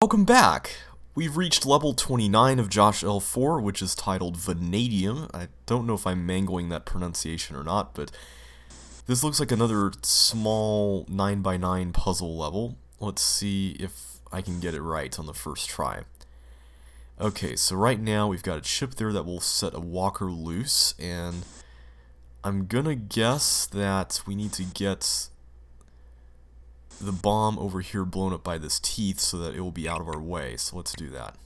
Welcome back! We've reached level 29 of JoshL4, which is titled Vanadium. I don't know if I'm mangling that pronunciation or not, but this looks like another small 9x9 puzzle level. Let's see if I can get it right on the first try. Okay, so right now we've got a chip there that will set a walker loose, and I'm gonna guess that we need to get the bomb over here blown up by this teeth so that it will be out of our way. So let's do that.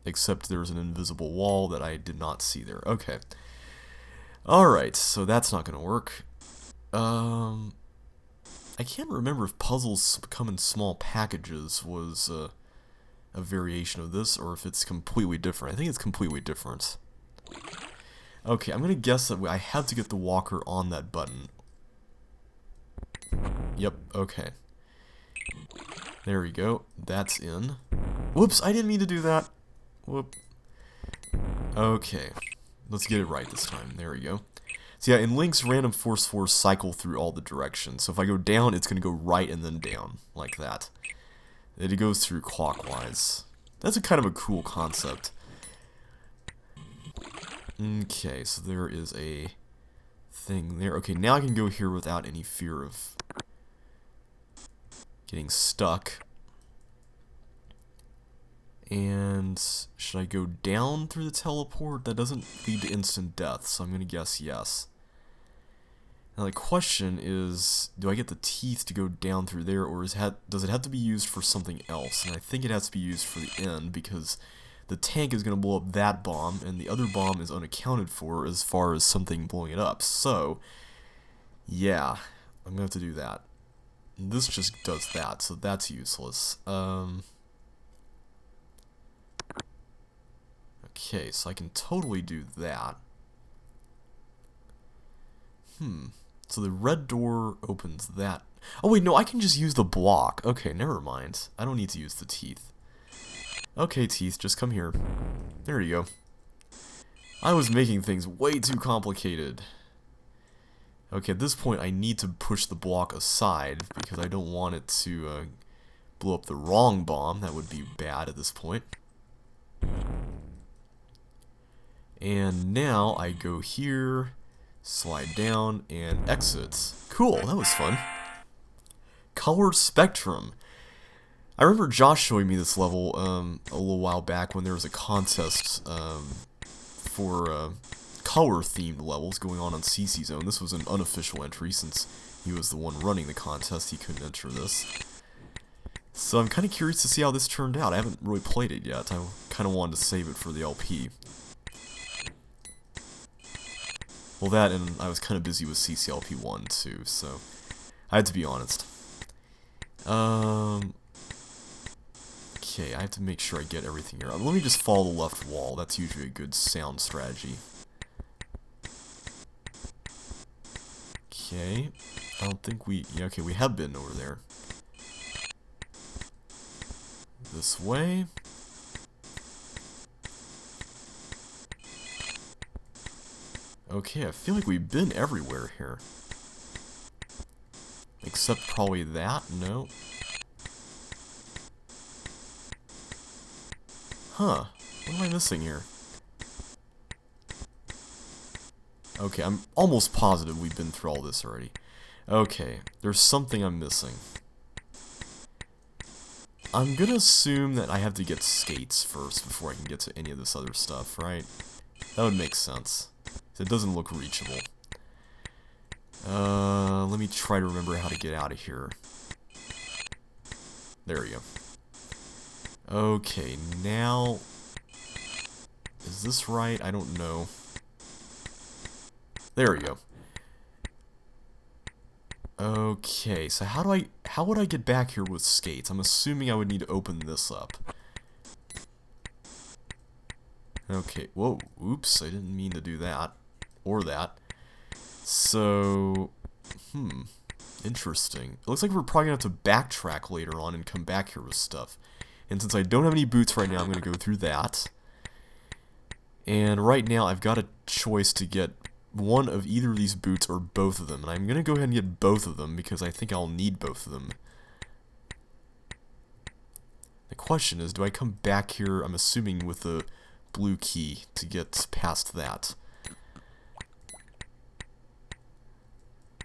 Except there's an invisible wall that I did not see there. Okay. Alright, so that's not going to work. I can't remember if puzzles come in small packages was a variation of this, or if it's completely different. I think it's completely different. Okay, I'm going to guess that I have to get the walker on that button. Yep, okay. There we go. That's in. Whoops, I didn't mean to do that. Whoop. Okay. Let's get it right this time. There we go. So yeah, in Link's random force fours cycle through all the directions. So if I go down, it's going to go right and then down. Like that. It goes through clockwise. That's a kind of a cool concept. Okay, so there is a thing there. Okay, now I can go here without any fear of getting stuck. And should I go down through the teleport? That doesn't lead to instant death, so I'm going to guess yes. Now the question is, do I get the teeth to go down through there, or does it have to be used for something else? And I think it has to be used for the end, because the tank is going to blow up that bomb, and the other bomb is unaccounted for as far as something blowing it up. So, yeah, I'm going to have to do that. This just does that, so that's useless. Okay, so I can totally do that. So the red door opens that. Oh wait, no, I can just use the block. Okay, never mind. I don't need to use the teeth. Okay, teeth, just come here. There you go. I was making things way too complicated. Okay, at this point I need to push the block aside because I don't want it to blow up the wrong bomb. That would be bad at this point. And now I go here, slide down, and exit. Cool, that was fun. Color spectrum. I remember Josh showing me this level a little while back when there was a contest for color-themed levels going on CC Zone. This was an unofficial entry since he was the one running the contest. He couldn't enter this. So I'm kind of curious to see how this turned out. I haven't really played it yet. I kind of wanted to save it for the LP. Well, that, and I was kind of busy with CCLP1 too, so I had to be honest. Okay, I have to make sure I get everything here. Let me just follow the left wall. That's usually a good sound strategy. Okay, I don't think we... Yeah, okay, we have been over there. This way. Okay, I feel like we've been everywhere here. Except probably that? No. Huh. What am I missing here? Okay, I'm almost positive we've been through all this already. Okay, there's something I'm missing. I'm gonna assume that I have to get skates first before I can get to any of this other stuff, right? That would make sense. It doesn't look reachable. Let me try to remember how to get out of here. There we go. Okay, now... Is this right? I don't know. There we go. Okay, so how would I get back here with skates? I'm assuming I would need to open this up. Okay, whoa, oops, I didn't mean to do that. Or that. So, interesting. It looks like we're probably going to have to backtrack later on and come back here with stuff. And since I don't have any boots right now, I'm going to go through that. And right now, I've got a choice to get one of either of these boots or both of them. And I'm going to go ahead and get both of them because I think I'll need both of them. question is, do I come back here, I'm assuming with the blue key, to get past that?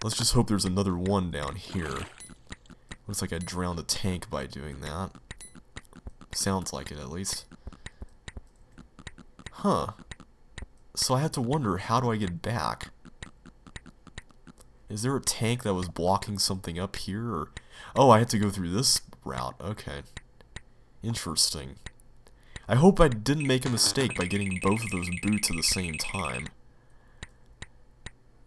Let's just hope there's another one down here. Looks like I drowned a tank by doing that. Sounds like it, at least. Huh. So I have to wonder, how do I get back? Is there a tank that was blocking something up here? Or... oh, I have to go through this route. Okay. Interesting. I hope I didn't make a mistake by getting both of those boots at the same time.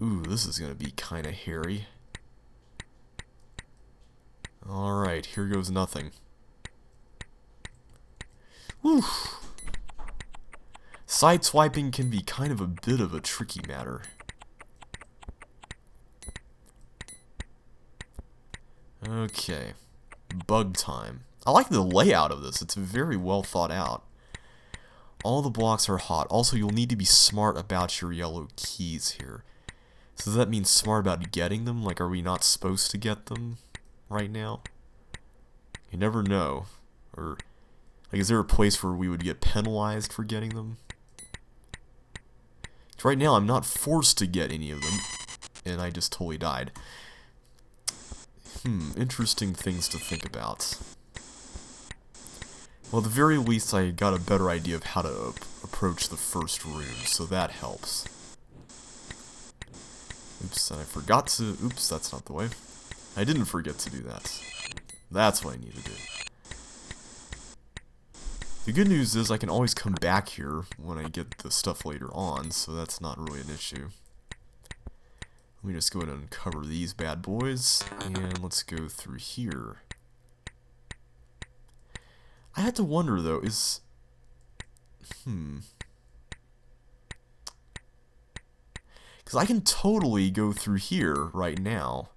Ooh, this is gonna be kinda hairy. Alright, here goes nothing. Whew. Sideswiping can be kind of a bit of a tricky matter. Okay. Bug time. I like the layout of this. It's very well thought out. All the blocks are hot. Also, you'll need to be smart about your yellow keys here. So does that mean smart about getting them? Like, are we not supposed to get them right now? You never know. Or, like, is there a place where we would get penalized for getting them? Right now, I'm not forced to get any of them. And I just totally died. Interesting things to think about. Well, at the very least, I got a better idea of how to approach the first room, so that helps. Oops, and I forgot to... oops, that's not the way. I didn't forget to do that. That's what I need to do. The good news is I can always come back here when I get the stuff later on, so that's not really an issue. Let me just go ahead and uncover these bad boys, and let's go through here. I had to wonder, though, is... because I can totally go through here right now.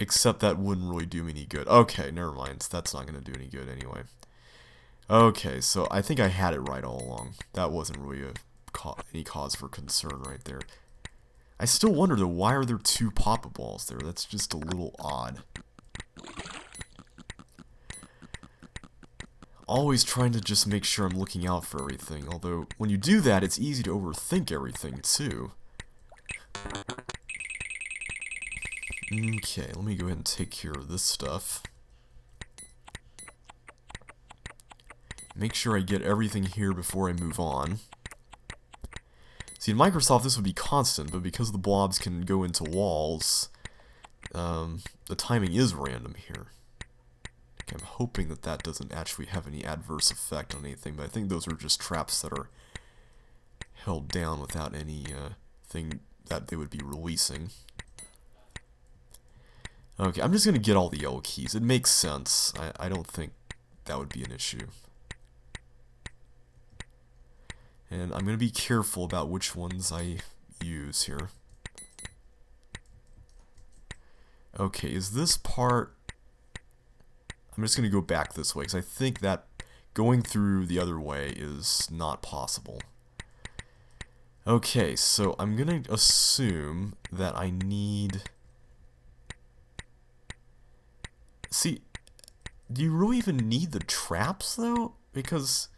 Except that wouldn't really do me any good. Okay, never mind. That's not going to do any good anyway. Okay, so I think I had it right all along. That wasn't really any cause for concern right there. I still wonder, though, why are there two Papa Balls there? That's just a little odd. Always trying to just make sure I'm looking out for everything. Although, when you do that, it's easy to overthink everything, too. Okay, let me go ahead and take care of this stuff. Make sure I get everything here before I move on. See, in Microsoft this would be constant, but because the blobs can go into walls, the timing is random here. Okay, I'm hoping that that doesn't actually have any adverse effect on anything, but I think those are just traps that are held down without any thing that they would be releasing. Okay, I'm just going to get all the yellow keys. It makes sense. I don't think that would be an issue. And I'm going to be careful about which ones I use here. Okay, is this part... I'm just going to go back this way, because I think that going through the other way is not possible. Okay, so I'm going to assume that I need... See, do you really even need the traps, though? Because...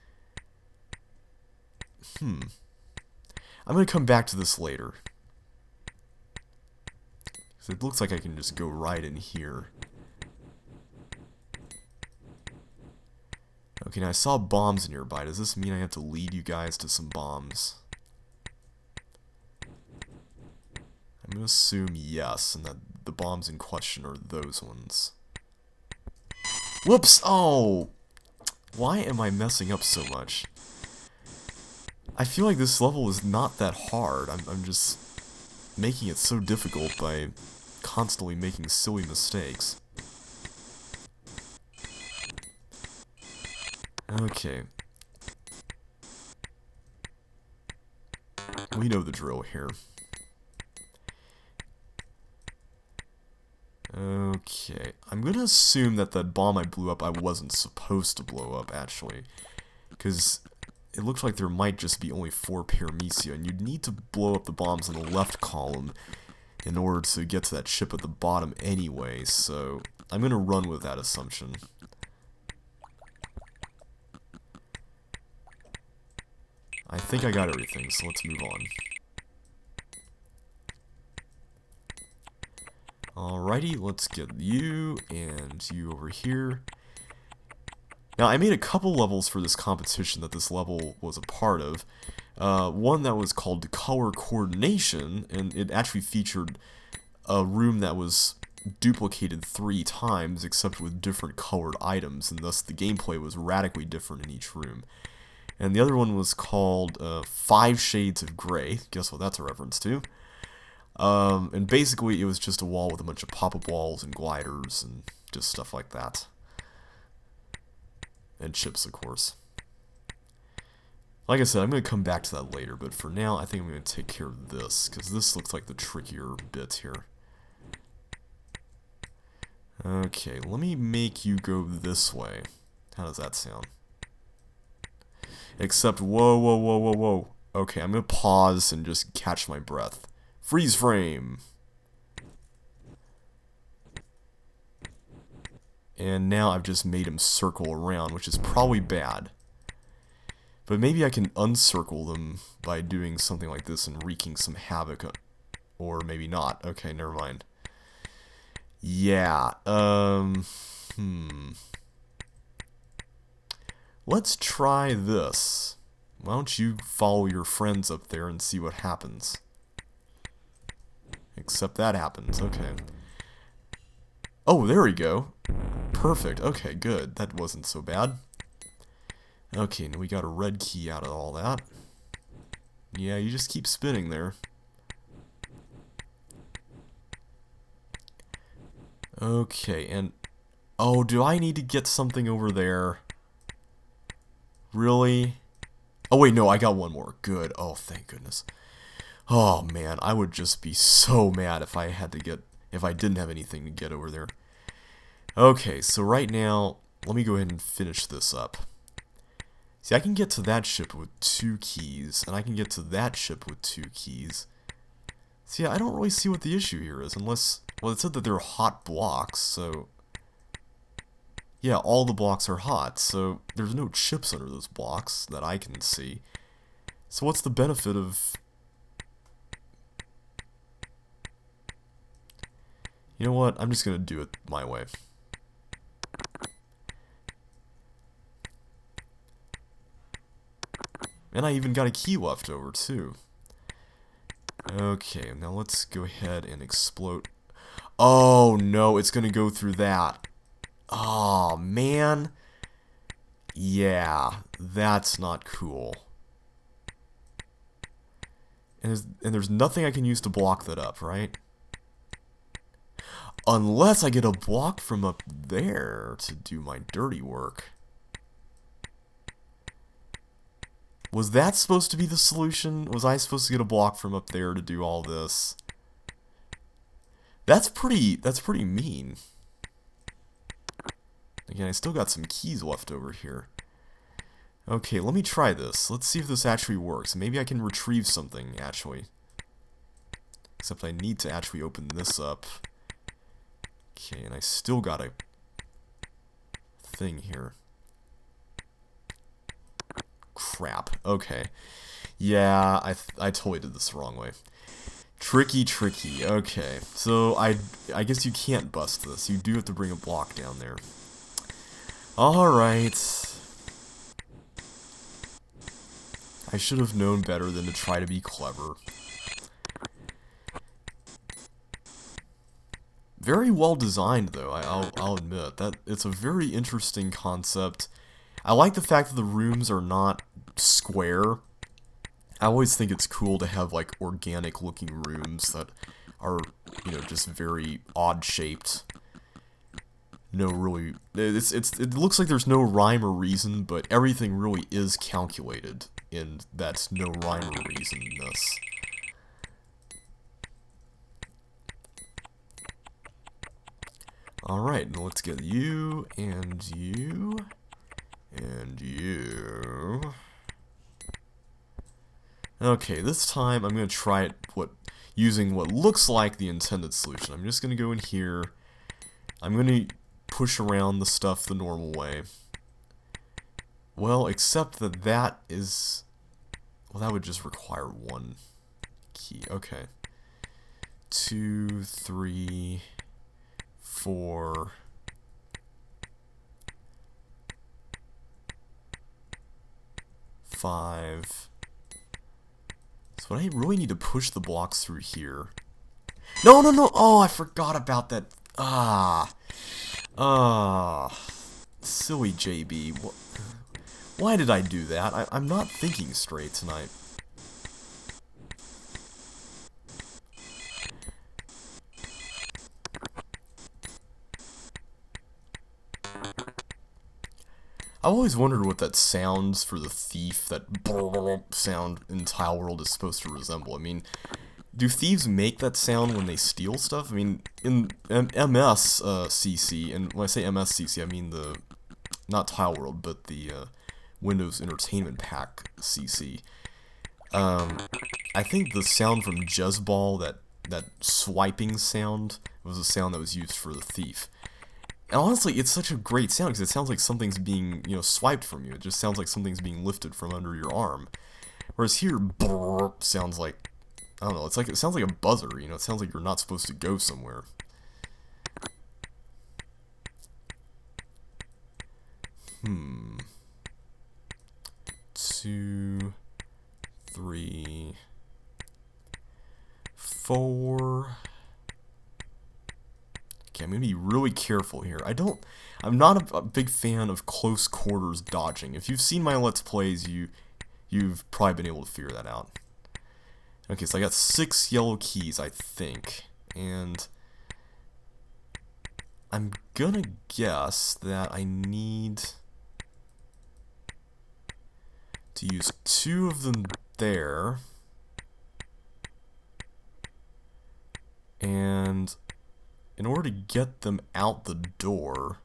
I'm going to come back to this later. Because it looks like I can just go right in here. Okay, now I saw bombs nearby. Does this mean I have to lead you guys to some bombs? I'm going to assume yes, and that the bombs in question are those ones. Whoops! Oh! Why am I messing up so much? I feel like this level is not that hard. I'm just making it so difficult by constantly making silly mistakes. Okay. We know the drill here. Okay. I'm gonna assume that that bomb I blew up I wasn't supposed to blow up, actually. Because it looks like there might just be only 4 paramecia, and you'd need to blow up the bombs in the left column in order to get to that ship at the bottom anyway, so I'm gonna run with that assumption. I think I got everything, so let's move on. Alrighty, let's get you and you over here. Now, I made a couple levels for this competition that this level was a part of. One that was called Color Coordination, and it actually featured a room that was duplicated 3 times, except with different colored items, and thus the gameplay was radically different in each room. And the other one was called 5 Shades of Grey. Guess what that's a reference to? And basically it was just a wall with a bunch of pop-up walls and gliders and just stuff like that. And chips, of course. Like I said, I'm going to come back to that later, but for now, I think I'm going to take care of this, because this looks like the trickier bit here. Okay, let me make you go this way. How does that sound? Except, whoa, whoa, whoa, whoa, whoa. Okay, I'm going to pause and just catch my breath. Freeze frame! And now I've just made him circle around, which is probably bad. But maybe I can uncircle them by doing something like this and wreaking some havoc. Or maybe not. Okay, never mind. Yeah, Let's try this. Why don't you follow your friends up there and see what happens? Except that happens, okay. Oh, there we go. Perfect, okay, good. That wasn't so bad. Okay, now we got a red key out of all that. Yeah, you just keep spinning there. Okay, and... oh, do I need to get something over there? Really? Oh, wait, no, I got one more. Good. Oh, thank goodness. Oh, man, I would just be so mad if I had to get... if I didn't have anything to get over there. Okay, so right now, let me go ahead and finish this up. See, I can get to that ship with 2 keys, and I can get to that ship with 2 keys. See, I don't really see what the issue here is, unless... well, it said that they're hot blocks, so... yeah, all the blocks are hot, so there's no chips under those blocks that I can see. So what's the benefit of... you know what? I'm just gonna do it my way. And I even got a key left over, too. Okay, now let's go ahead and explode. Oh, no, it's gonna go through that. Oh, man. Yeah, that's not cool. And there's nothing I can use to block that up, right? Unless I get a block from up there to do my dirty work. Was that supposed to be the solution? Was I supposed to get a block from up there to do all this? That's pretty mean. Again, I still got some keys left over here. Okay, let me try this. Let's see if this actually works. Maybe I can retrieve something, actually. Except I need to actually open this up. Okay, and I still got a thing here. Crap. Okay. Yeah, I totally did this the wrong way. Tricky. Okay. So, I guess you can't bust this. You do have to bring a block down there. Alright. I should have known better than to try to be clever. Very well designed, though, I'll admit. That it's a very interesting concept. I like the fact that the rooms are not square. I always think it's cool to have, like, organic-looking rooms that are, you know, just very odd-shaped. No, really... It looks like there's no rhyme or reason, but everything really is calculated, and that's no rhyme or reason in this. Alright, now let's get you, and you... and you... Okay, this time I'm going to try it using what looks like the intended solution. I'm just going to go in here. I'm going to push around the stuff the normal way. Well, except that is... Well, that would just require one key. Okay. 2, 3, 4. 5. So I really need to push the blocks through here. No, no, no! Oh, I forgot about that. Silly JB. Why did I do that? I'm not thinking straight tonight. I've always wondered what that sounds for the thief, that sound in Tile World is supposed to resemble. I mean, do thieves make that sound when they steal stuff? I mean, in MS CC, and when I say MS CC, I mean the, not Tile World, but the Windows Entertainment Pack CC. I think the sound from Juzzball, that swiping sound, was a sound that was used for the thief. And honestly, it's such a great sound because it sounds like something's being, swiped from you. It just sounds like something's being lifted from under your arm. Whereas here, sounds like, I don't know, it sounds like a buzzer, it sounds like you're not supposed to go somewhere. 2, 3, 4. Okay, I'm gonna be really careful here. I'm not a big fan of close quarters dodging. If you've seen my Let's Plays, you've probably been able to figure that out. Okay, so I got 6 yellow keys, I think, and I'm gonna guess that I need to use 2 of them there, and in order to get them out the door,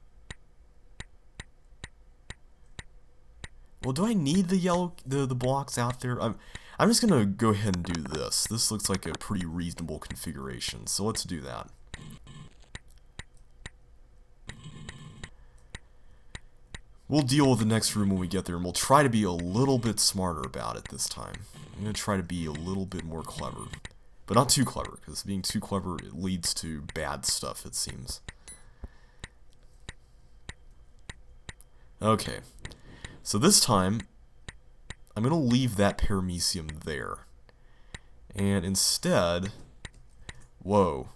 well, do I need the blocks out there? I'm just gonna go ahead and do this. This looks like a pretty reasonable configuration, so let's do that. We'll deal with the next room when we get there, and we'll try to be a little bit smarter about it this time. I'm gonna try to be a little bit more clever. But not too clever, because being too clever, it leads to bad stuff, it seems. Okay. So this time, I'm going to leave that paramecium there. And instead... Whoa.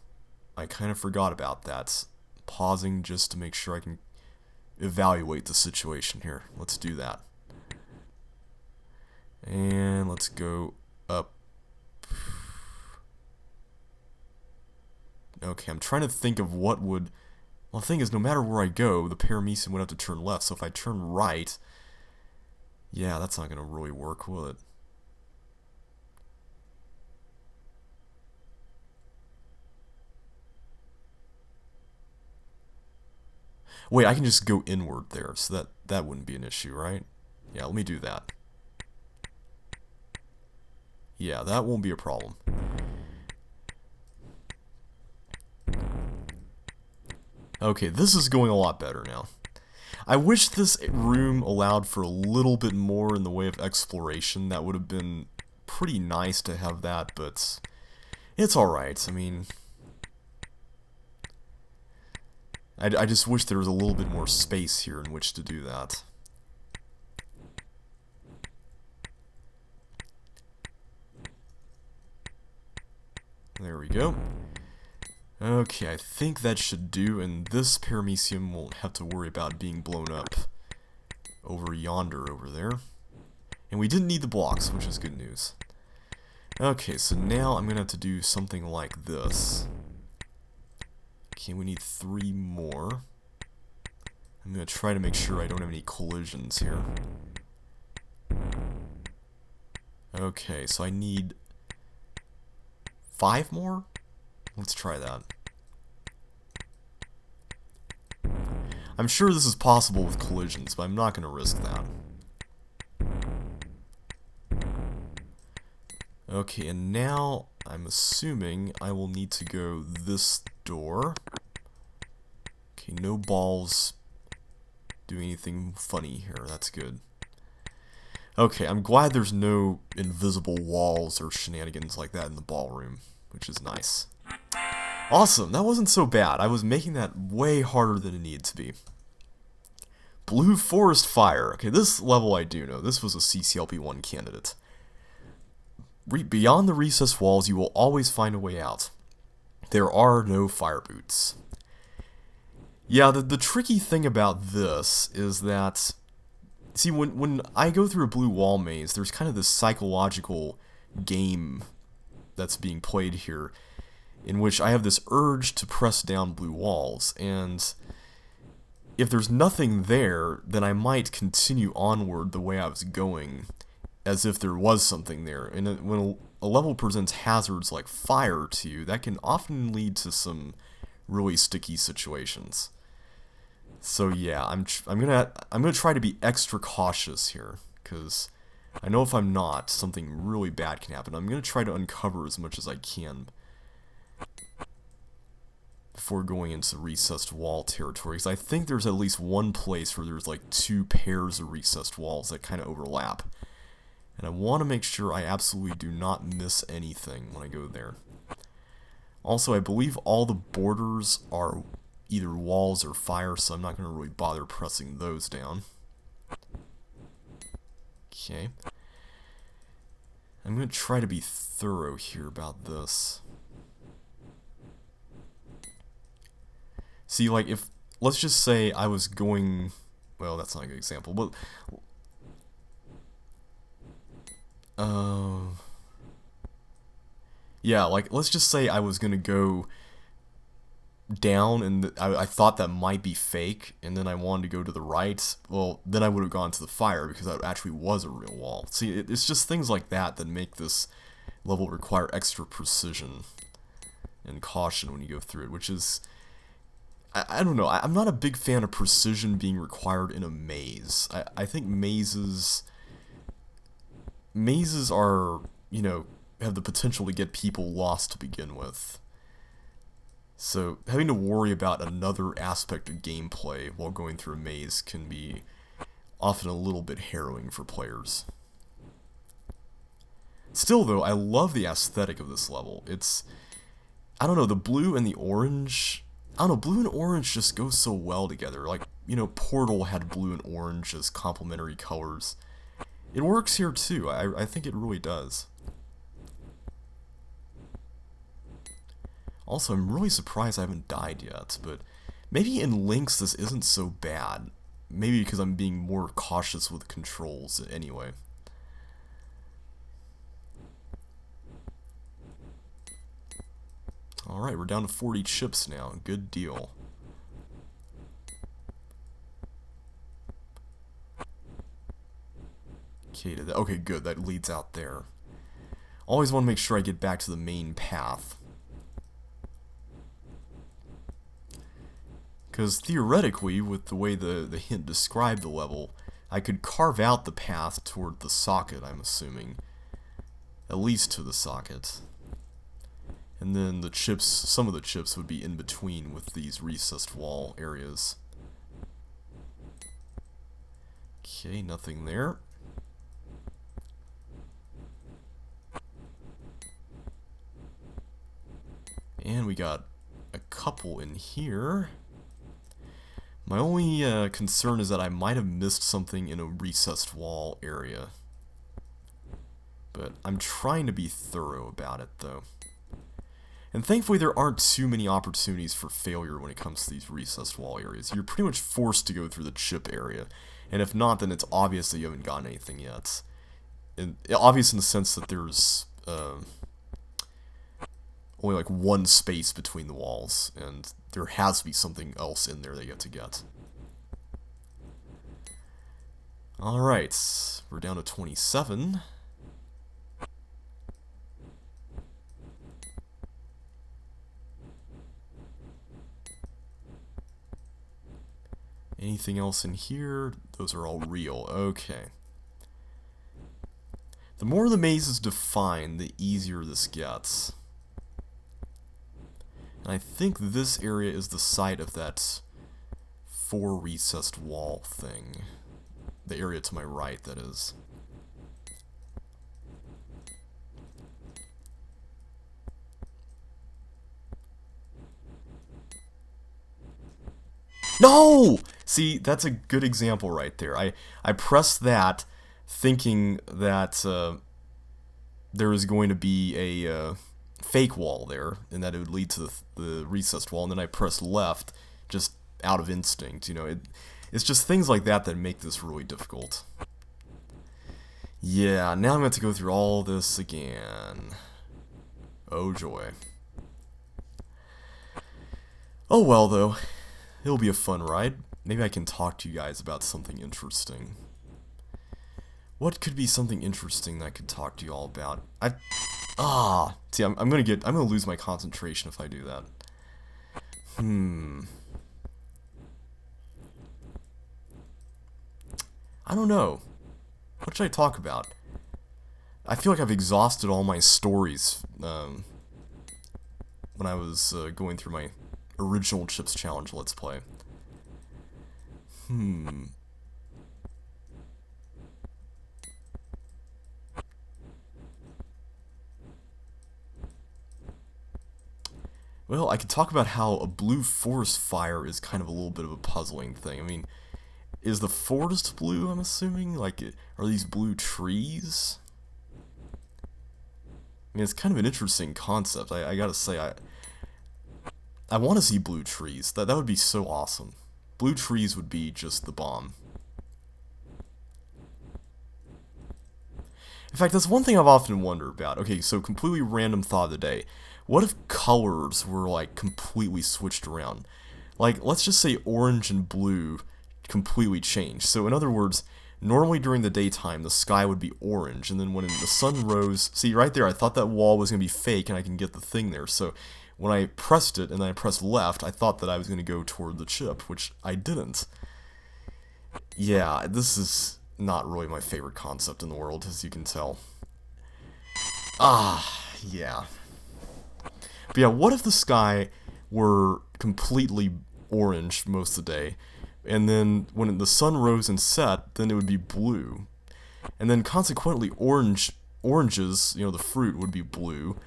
I kind of forgot about that. Pausing just to make sure I can evaluate the situation here. Let's do that. And let's go up. Okay, I'm trying to think of what would... Well, the thing is, no matter where I go, the paramecium would have to turn left, so if I turn right... Yeah, that's not going to really work, will it? Wait, I can just go inward there, so that wouldn't be an issue, right? Yeah, let me do that. Yeah, that won't be a problem. Okay, this is going a lot better now. I wish this room allowed for a little bit more in the way of exploration. That would have been pretty nice to have that, but it's alright. I mean, I just wish there was a little bit more space here in which to do that. There we go. Okay, I think that should do, and this paramecium won't have to worry about being blown up over yonder over there. And we didn't need the blocks, which is good news. Okay, so now I'm going to have to do something like this. Okay, we need 3 more. I'm going to try to make sure I don't have any collisions here. Okay, so I need 5 more? Let's try that. I'm sure this is possible with collisions, but I'm not going to risk that. Okay, and now I'm assuming I will need to go this door. Okay, no balls doing anything funny here. That's good. Okay, I'm glad there's no invisible walls or shenanigans like that in the ballroom, which is nice. Awesome, that wasn't so bad. I was making that way harder than it needed to be. Blue Forest Fire. Okay, this level I do know. This was a CCLP1 candidate. Beyond the recessed walls, you will always find a way out. There are no fire boots. Yeah, the tricky thing about this is that, see, when I go through a blue wall maze, there's kind of this psychological game that's being played here, in which I have this urge to press down blue walls, and if there's nothing there, then I might continue onward the way I was going, as if there was something there. And when a level presents hazards like fire to you, that can often lead to some really sticky situations. So yeah, I'm gonna try to be extra cautious here, because I know if I'm not, something really bad can happen. I'm gonna try to uncover as much as I can before going into recessed wall territory, because I think there's at least one place where there's like 2 pairs of recessed walls that kind of overlap. And I want to make sure I absolutely do not miss anything when I go there. Also, I believe all the borders are either walls or fire, so I'm not going to really bother pressing those down. Okay. I'm going to try to be thorough here about this. See, like, if, let's just say I was going, well, that's not a good example, but, yeah, like, let's just say I was going to go down, and I thought that might be fake, and then I wanted to go to the right. Well, then I would have gone to the fire, because that actually was a real wall. See, it's just things like that that make this level require extra precision and caution when you go through it, which is, I don't know, I'm not a big fan of precision being required in a maze. I think mazes are, you know, have the potential to get people lost to begin with. So having to worry about another aspect of gameplay while going through a maze can be often a little bit harrowing for players. Still though, I love the aesthetic of this level. It's, I don't know, the blue and the orange, I don't know, blue and orange just go so well together. Like, you know, Portal had blue and orange as complementary colors. It works here too, I think it really does. Also, I'm really surprised I haven't died yet, but maybe in Lynx this isn't so bad. Maybe because I'm being more cautious with controls anyway. Alright, we're down to 40 chips now. Good deal. Okay, good. That leads out there. Always want to make sure I get back to the main path. Because theoretically, with the way the hint described the level, I could carve out the path toward the socket, I'm assuming. At least to the socket. And then the chips, some of the chips would be in between with these recessed wall areas. Okay, nothing there. And we got a couple in here. My only concern is that I might have missed something in a recessed wall area. But I'm trying to be thorough about it, though. And thankfully there aren't too many opportunities for failure when it comes to these recessed wall areas. You're pretty much forced to go through the chip area. And if not, then it's obvious that you haven't gotten anything yet. And obvious in the sense that there's only like one space between the walls, and there has to be something else in there that you have to get. Alright, we're down to 27. Anything else in here? Those are all real. Okay. The more the maze is defined, the easier this gets. And I think this area is the site of that 4 recessed wall thing. The area to my right, that is. No! See, that's a good example right there. I pressed that thinking that there was going to be a fake wall there, and that it would lead to the recessed wall, and then I pressed left just out of instinct. You know, it's just things like that that make this really difficult. Yeah, now I'm going to have to go through all this again. Oh joy. Oh well, though. It'll be a fun ride. Maybe I can talk to you guys about something interesting. What could be something interesting that I could talk to you all about? See, I'm gonna lose my concentration if I do that. I don't know. What should I talk about? I feel like I've exhausted all my stories when I was going through my original Chips Challenge Let's Play. Well, I could talk about how a blue forest fire is kind of a little bit of a puzzling thing. I mean, is the forest blue, I'm assuming? Like, are these blue trees? I mean, it's kind of an interesting concept. I gotta say, I want to see blue trees. That would be so awesome. Blue trees would be just the bomb. In fact, that's one thing I've often wondered about. Okay, so completely random thought of the day. What if colors were, like, completely switched around? Like, let's just say orange and blue completely changed. So, in other words, normally during the daytime, the sky would be orange, and then when the sun rose... See, right there, I thought that wall was going to be fake, and I can get the thing there. So, when I pressed it, and then I pressed left, I thought that I was going to go toward the chip, which I didn't. Yeah, this is not really my favorite concept in the world, as you can tell. Yeah. But yeah, what if the sky were completely orange most of the day, and then when the sun rose and set, then it would be blue, and then consequently oranges, you know, the fruit would be blue,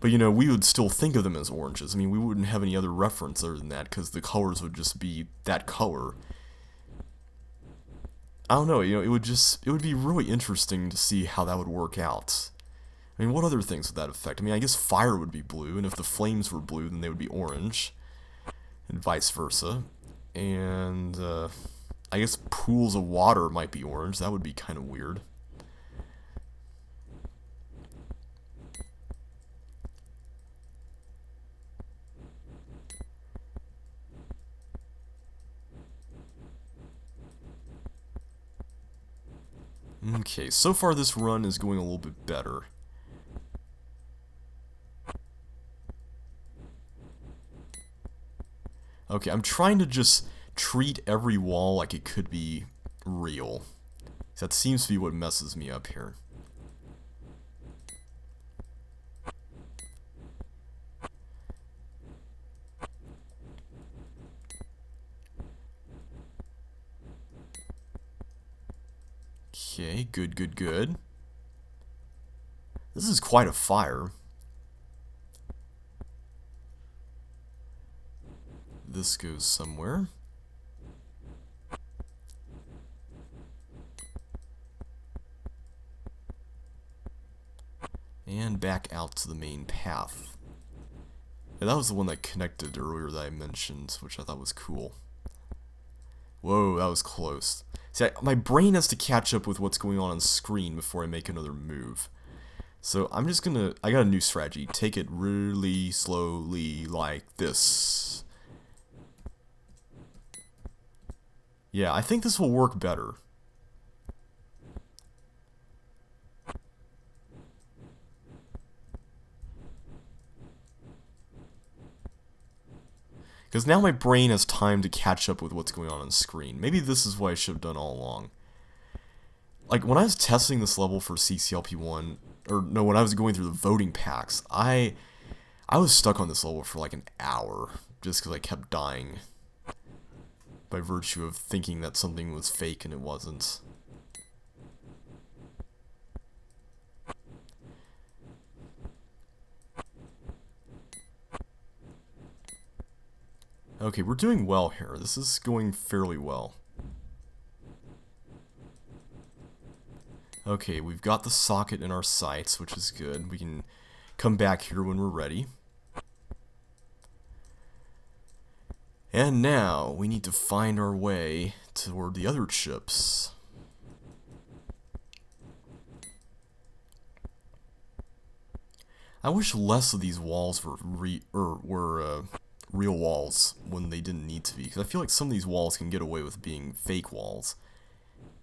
but you know, we would still think of them as oranges. I mean, we wouldn't have any other reference other than that, because the colors would just be that color. I don't know, you know, it would be really interesting to see how that would work out. I mean, what other things would that affect? I mean, I guess fire would be blue, and if the flames were blue, then they would be orange, and vice versa. And, I guess pools of water might be orange. That would be kind of weird. Okay, so far this run is going a little bit better. Okay, I'm trying to just treat every wall like it could be real. That seems to be what messes me up here. Okay, good, good, good. This is quite a fire. This goes somewhere. And back out to the main path. Yeah, that was the one that connected earlier that I mentioned, which I thought was cool. Whoa, that was close. See, my brain has to catch up with what's going on screen before I make another move. So I'm just gonna... I got a new strategy. Take it really slowly like this. Yeah, I think this will work better. Because now my brain has time to catch up with what's going on screen. Maybe this is what I should have done all along. Like, when I was testing this level for CCLP1, or no, when I was going through the voting packs, I was stuck on this level for like an hour, just because I kept dying. By virtue of thinking that something was fake and it wasn't. Okay, we're doing well here. This is going fairly well. Okay, we've got the socket in our sights, which is good. We can come back here when we're ready. And now, we need to find our way toward the other chips. I wish less of these walls were real walls when they didn't need to be, because I feel like some of these walls can get away with being fake walls,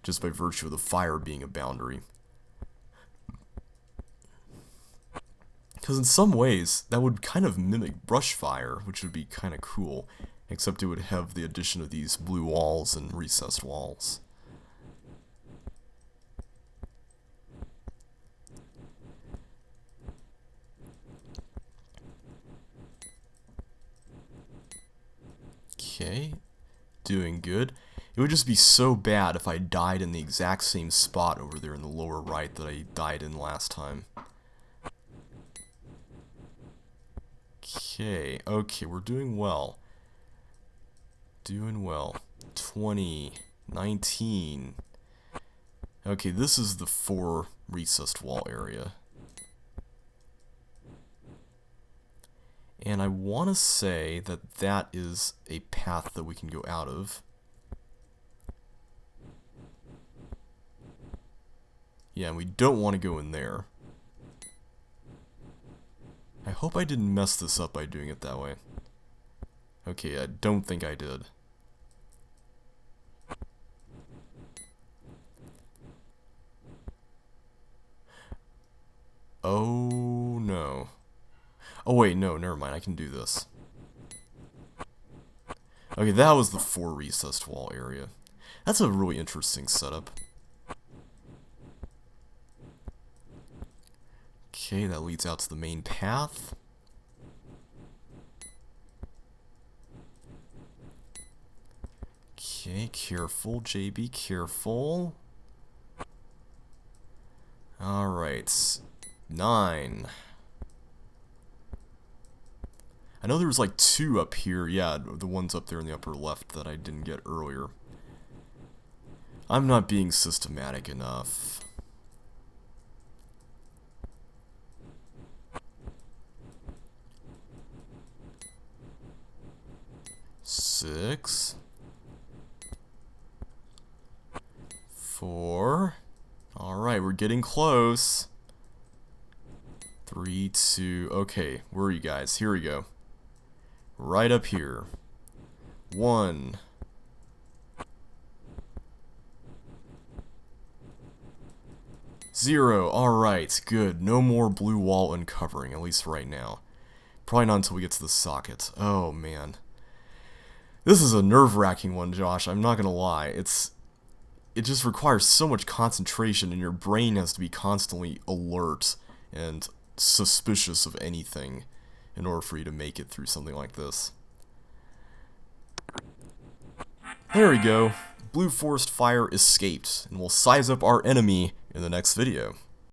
just by virtue of the fire being a boundary. Because in some ways, that would kind of mimic brush fire, which would be kind of cool, except it would have the addition of these blue walls and recessed walls. Okay, doing good. It would just be so bad if I died in the exact same spot over there in the lower right that I died in last time. Okay, we're doing well. Doing well. 20, 19. Okay, this is the 4 recessed wall area. And I want to say that that is a path that we can go out of. Yeah, and we don't want to go in there. I hope I didn't mess this up by doing it that way. Okay, I don't think I did. Oh, no. Oh, wait, no, never mind. I can do this. Okay, that was the 4 recessed wall area. That's a really interesting setup. Okay, that leads out to the main path. Okay, careful, JB, careful. Alright, 9. I know there was like 2 up here, yeah, the ones up there in the upper left that I didn't get earlier. I'm not being systematic enough. Six. 4. Alright, we're getting close. 3, 2, okay, where are you guys? Here we go. Right up here. 1. 0. Alright, good. No more blue wall uncovering, at least right now. Probably not until we get to the socket. Oh, man. This is a nerve-wracking one, Josh. I'm not gonna lie. It just requires so much concentration, and your brain has to be constantly alert and suspicious of anything in order for you to make it through something like this. There we go. Blue forest fire escaped, and we'll size up our enemy in the next video.